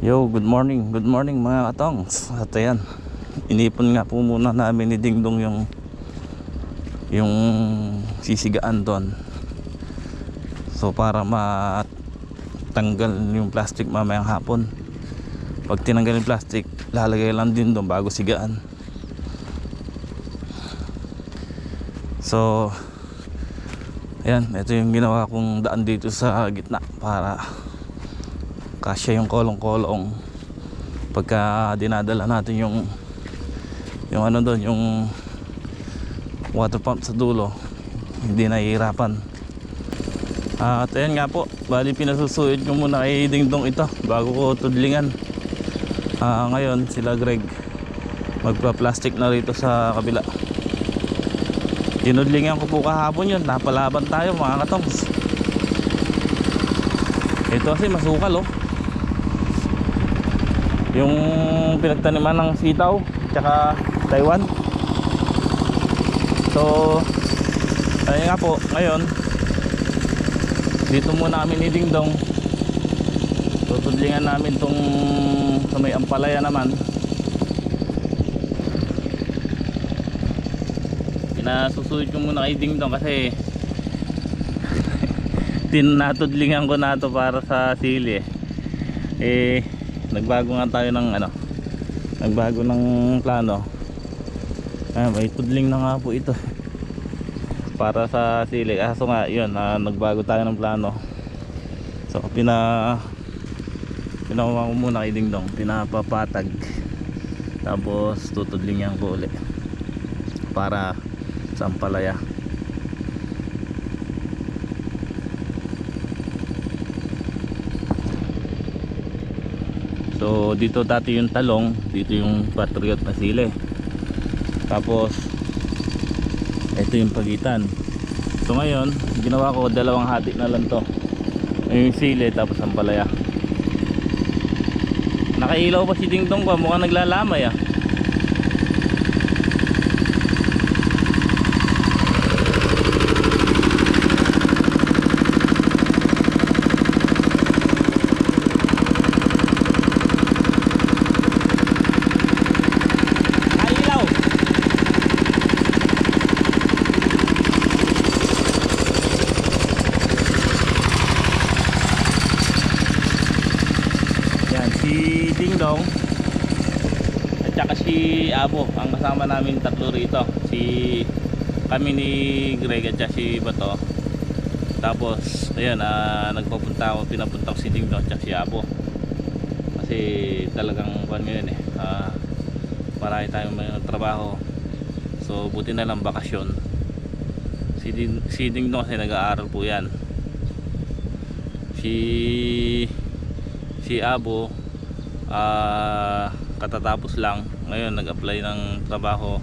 Yo, good morning mga katongs. At ayan, inipon nga po muna namin ni Dingdong yung sisigaan doon. So para matanggal yung plastic mamayang hapon. Pag tinanggal yung plastic, lalagay lang din doon bago sigaan. So ayan, ito yung ginawa kong daan dito sa gitna para kasya yung kolong-kolong pagka dinadala natin yung ano doon, yung water pump sa dulo, hindi nahihirapan. At ayan nga po, bali pinasusuit ko muna kay Dingdong ito bago ko tudlingan. Ngayon sila Greg magpa-plastic na rito sa kabila. Tinudlingan ko po kahapon yun, napalaban tayo mga katongs. Ito kasi masukal yung pinagtaniman ng sitaw tsaka Taiwan. So ayun nga po, ngayon dito muna kami ni Dingdong, tutudlingan namin tong sa may ampalaya naman. Pinasusuit ko muna kay Dingdong kasi tinatudlingan ko na to para sa sili nagbago nga tayo ng nagbago ng plano. May tudling na nga po ito para sa sili, kaso nga yun, nagbago tayo ng plano. So pinakuha ko muna kay Dingdong, pinapapatag, tapos tutudlingan ko ulit para sa ampalaya. So dito dati yung talong, dito yung patriot na sili, tapos ito yung pagitan. So ngayon ginawa ko dalawang hati na lang to, yung sili tapos ampalaya. Nakailaw pa si Dingdong pa, mukhang naglalamay Dingdong at saka si Abo ang kasama namin tatlo rito, kami ni Greg at saka si Bato. Tapos ayun, nagpapunta ako, pinapunta ko si Dingdong at saka si Abo kasi talagang buwan ngayon marami tayong may trabaho. So buti na lang bakasyon. Si Dingdong kasi nag-aaral po yan. Si Abo katatapos lang ngayon, nag-apply ng trabaho.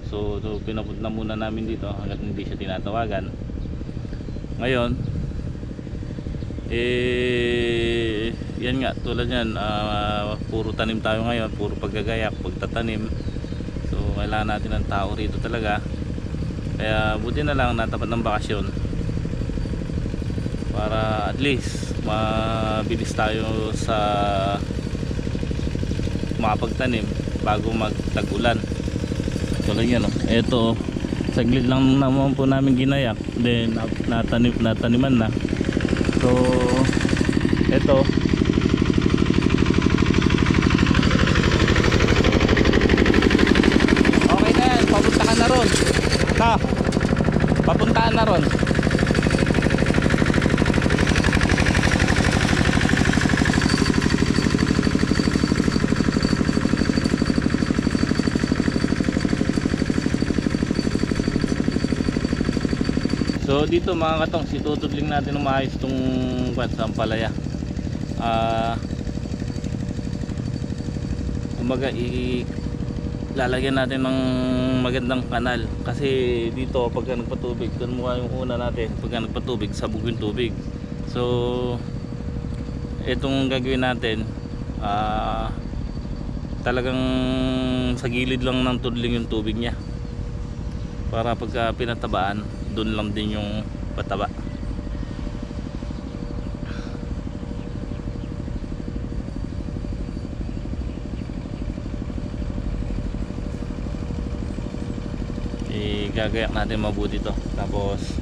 So pinapunta muna namin dito hanggat hindi siya tinatawagan. Ngayon yan nga, tulad yan, puro tanim tayo ngayon, puro paggagayak, pagtatanim. So kailangan natin ng tao rito talaga, kaya buti na lang natapat ng bakasyon para at least mabilis tayo sa makapagtanim bago magtag-ulan. Tulad yan ito, saglit lang naman po namin ginayak, then nataniman na. So ito okay na yan, papuntahan na ron papuntahan na ron. So dito mga katong, situtudling natin ng maayos itong sa ampalaya. Kumbaga ilalagyan natin ng magandang kanal, kasi dito pagka nagpatubig, doon mukha yung una natin, pagka nagpatubig sabog yung tubig. So itong gagawin natin, talagang sa gilid lang ng tudling yung tubig niya, para pagka pinatabaan doon lang din yung pataba. igagayak natin mabuti to. Tapos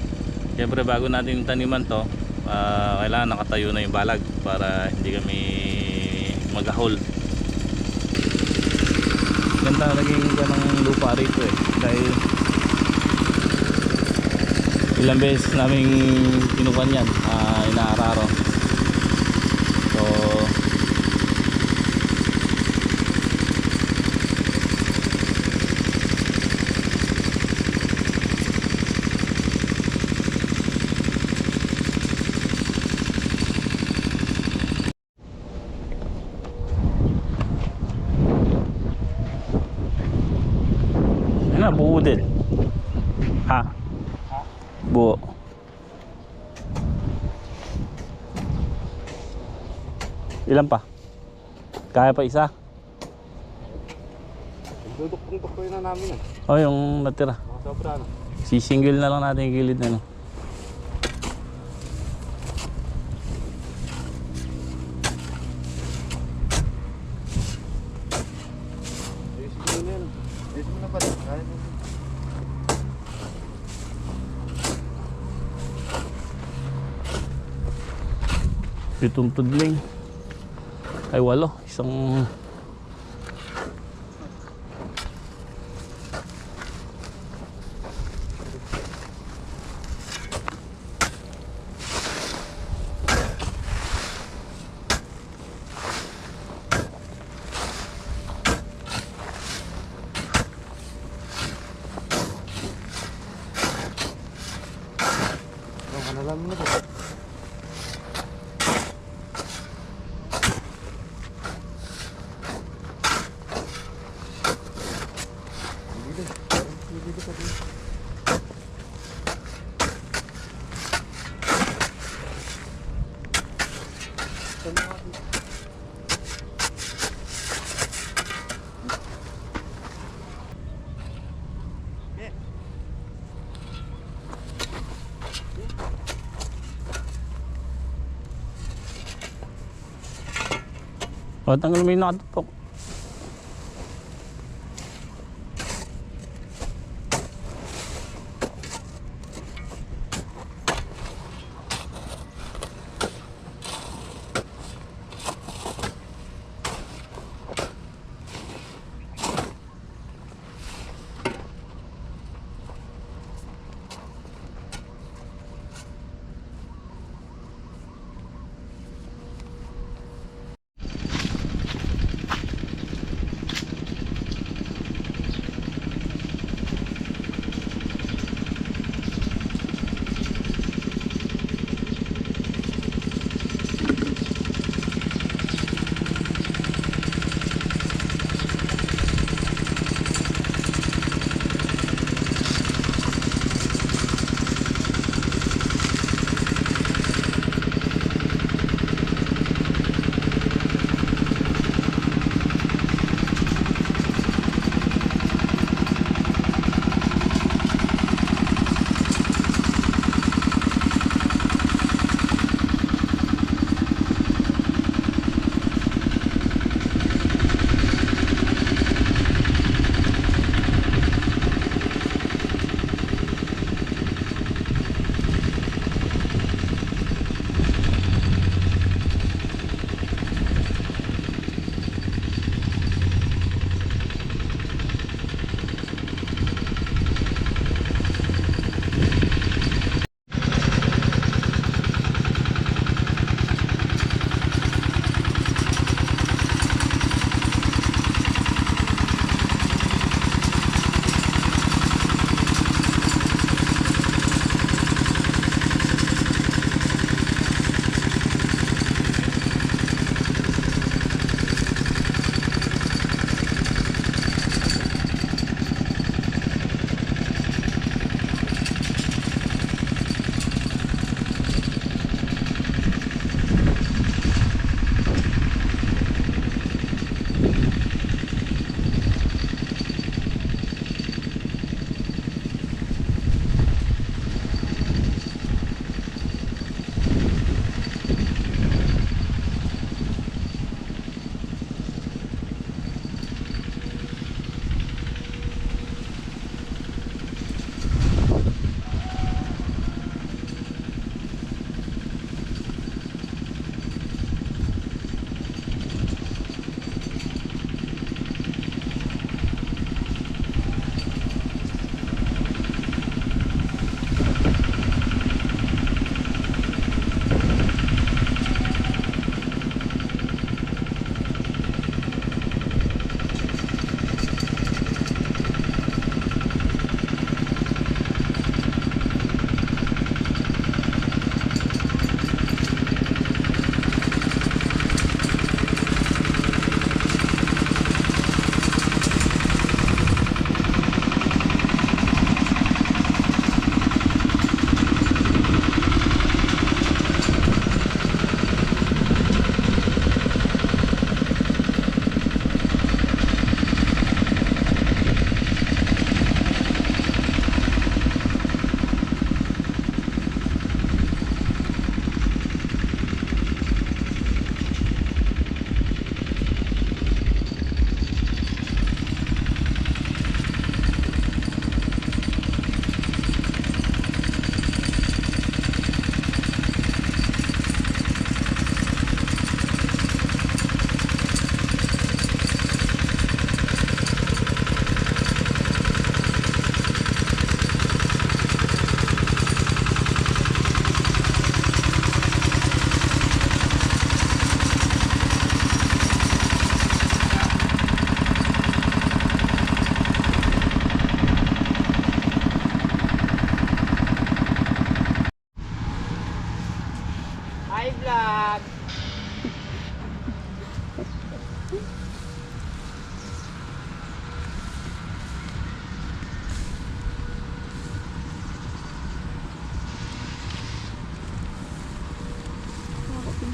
siyempre bago natin taniman to, kailangan nakatayo na yung balag para hindi kami mag-ahol. Ganda naging ganang lupa rito eh, dahil ilang beses naming kinukuhan yan, inaararo. So na buo din. Ha? Buo. Ilan pa? Kaya pa isa? Duduk-duk na namin eh. Oh, yung natira. Sobra na. Sisingle na lang natin yung gilid na no. Ayusin mo na yan. Ayusin mo na pala. Kaya mo. Pitong tudling. Ay walo. Isang Alam mo na po. o, tanggal mo yung nakatupok.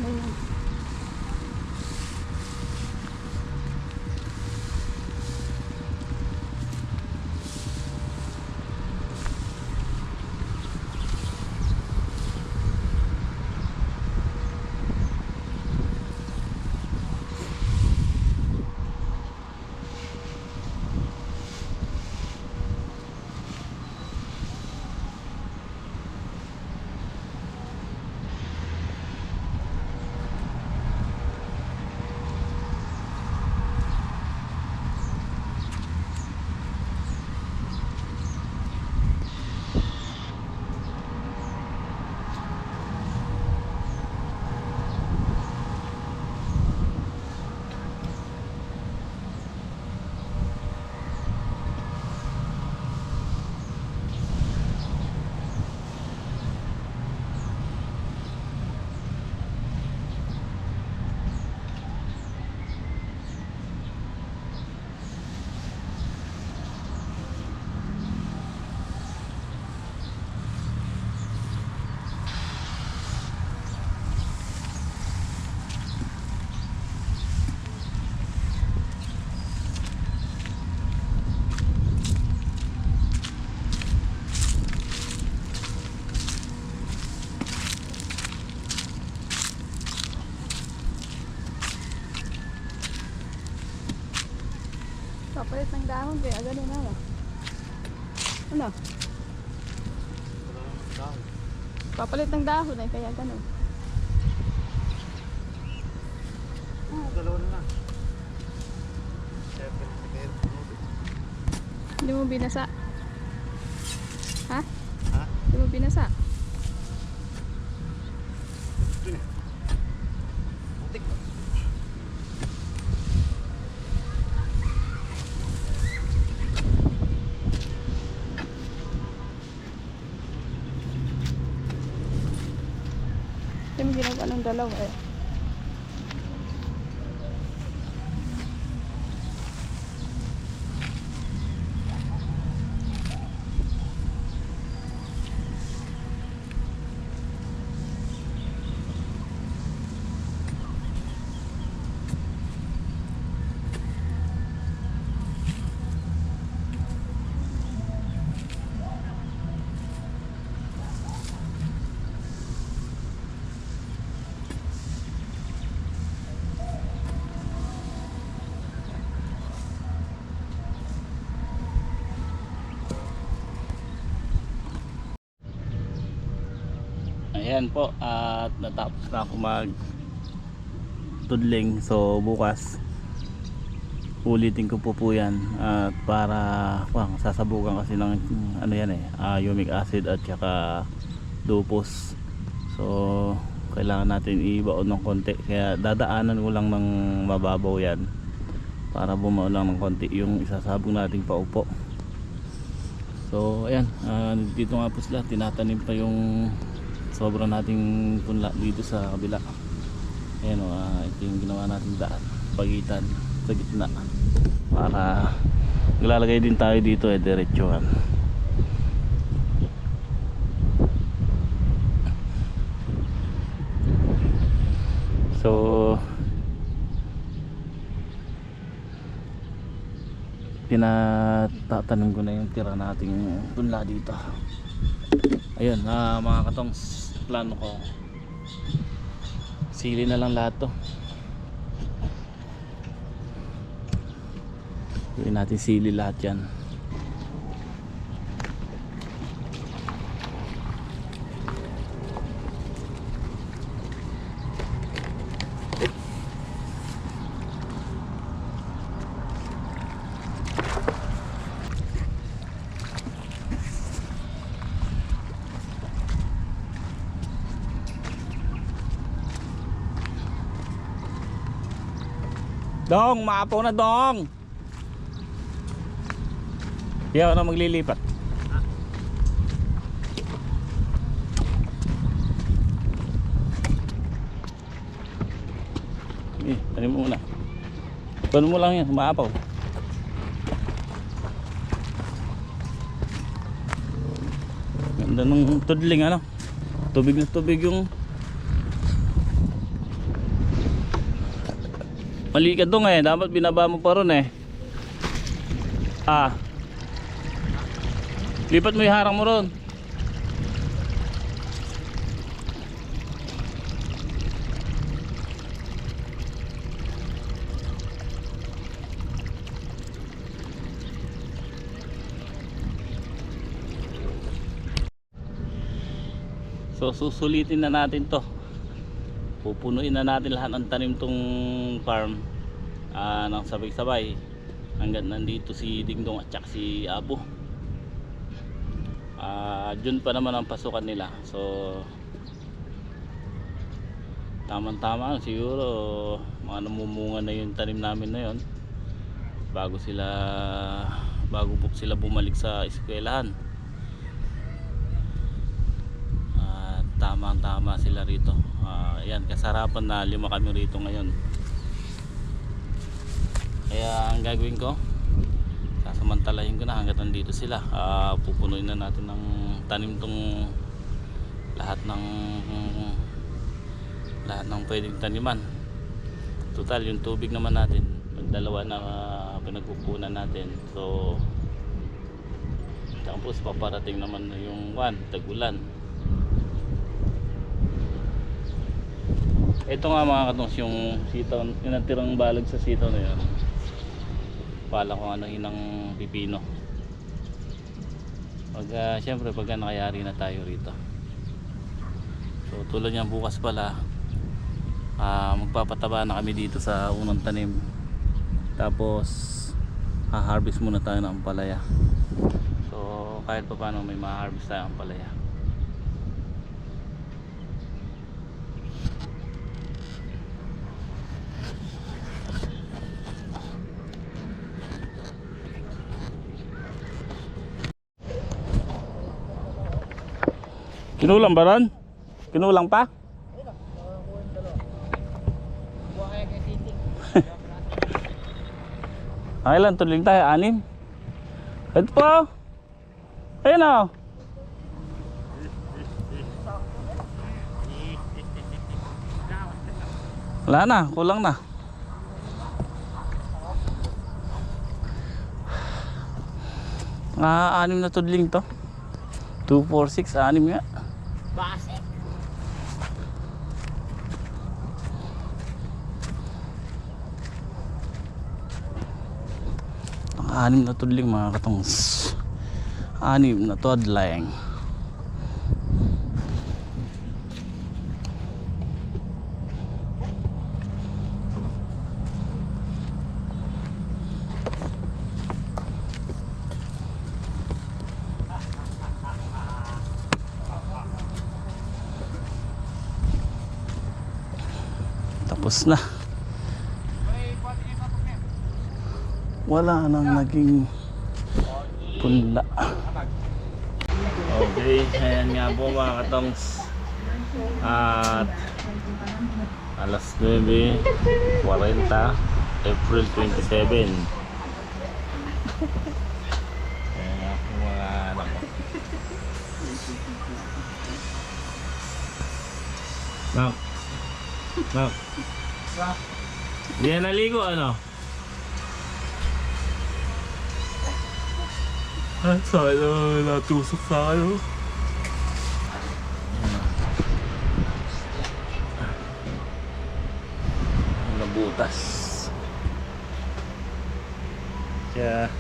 na yun. Papalit ng dahon kaya ganun na lang. Ano? Papalit ng dahon ay kaya ganun. Dalawa na lang. Hindi mo binasa? Ha? Ha? Hindi mo binasa? Butik. Hindi mo ginagawa ng dalawa eh. Ayan po, at natapos na ako mag tudling. So bukas ulitin ko po yan, at para sasabukan kasi ng ano yan humic acid at saka lupus. So kailangan natin ibaon ng konti, kaya dadaanan ko lang ng mababaw yan para bumao lang ng konti yung isasabog nating paupo. So ayan, dito nga po sila, tinatanim pa yung sobra nating punla dito sa kabila. Ayan ito yung ginawa nating daan, pagitan sa gitna, para maglalagay din tayo dito diretsuhan. So tinatatanong ko na yung tira nating punla dito. Ayun mga katong, plano ko sili na lang lahat to. Gawin natin sili lahat yan. Dong, maapaw na dong. Yaw na maglilipat. Tanim mo muna. Tuan mo lang yan, maapaw. Ganda ng tudling Tubig na tubig yung Mali ka doon eh, dapat binaba mo pa ron eh. Ah. Lipat mo yung harang mo ron. So susulitin na natin to. Pupunuin na natin lahat ng tanim tong farm ng sabay-sabay hanggang nandito si Dingdong at saka si Abo. Dun pa naman ang pasukan nila. So tamang-tama siguro mga namumunga na yung tanim namin na yun bago sila bumalik sa eskwelahan. Tama sila rito. Ayan, kasarapan na 5 kami rito ngayon. Kaya ang gagawin ko, sasamantalahin ko na hanggat nandito sila. Pupunuin na natin ng tanim tong lahat ng pwedeng taniman. Total yung tubig naman natin, magdalawa na pinagkukunan natin. So tapos paparating naman na yung tag-ulan. Ito nga mga katongs, yung sitaw, yung natirang balag sa sitaw na yun, pala kung ano ng pipino. Siyempre pagka nakayari na tayo rito. So tulad niyan, bukas pala magpapataba na kami dito sa unang tanim. Tapos ha-harvest muna tayo ng ampalaya. So kahit pa paano may ma-harvest tayo ng ampalaya. Kinulang ba ron? Kinulang pa? Ay lang, tuloy tayo, 6. Ito po. Ayun o. Wala na, kulang na. Ah, 6 na tudling to. 2, 4, 6, 6 nga. Base. Ang 6 na tudling mga katongs. 6 na tudling. Tapos na. Wala nang naging punla. Okay, ayan nga po mga katongs. At alas 9:40, April 27. Ayan nga po mga anak ko. Nak. Hindi na naligo ano? Sana natusok sa akin. Nabutas. Kaya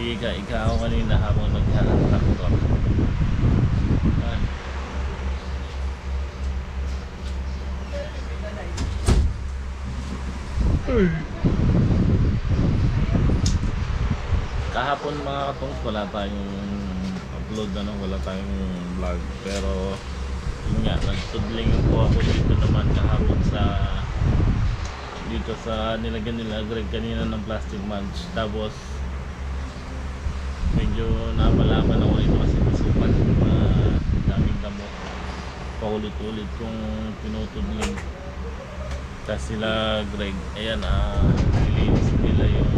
ika ako kanina habang naghahanap ko. Kahapon mga katongs wala tayong upload wala tayong vlog, pero yun nga, nagtudling po ako dito naman kahapon dito sa nilagyan nila Greg kanina ng plastic mulch. Tapos medyo napalaman ako ito kasi pasukan, daming damo, paulit-ulit kung pinutudling. Kasi sila Greg, ayan nilinis nila yung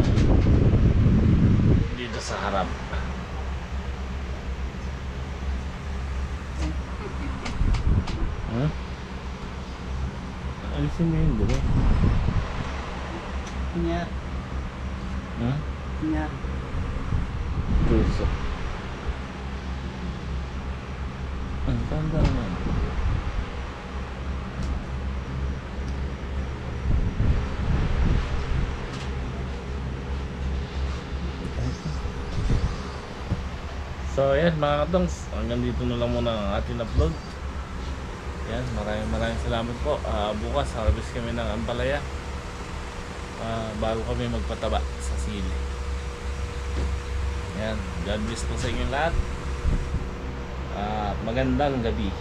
dito sa harap. Alisin mo yun, bro. Kunyar. Hmm? Kunyar. Puso. Ang tanda naman. So yan mga katongs, hanggang dito na lang muna ang ating upload. Yan, maraming salamat po. Bukas harvest kami ng ampalaya bago kami magpataba sa sili. Yan, God bless po sa inyo lahat. Magandang gabi.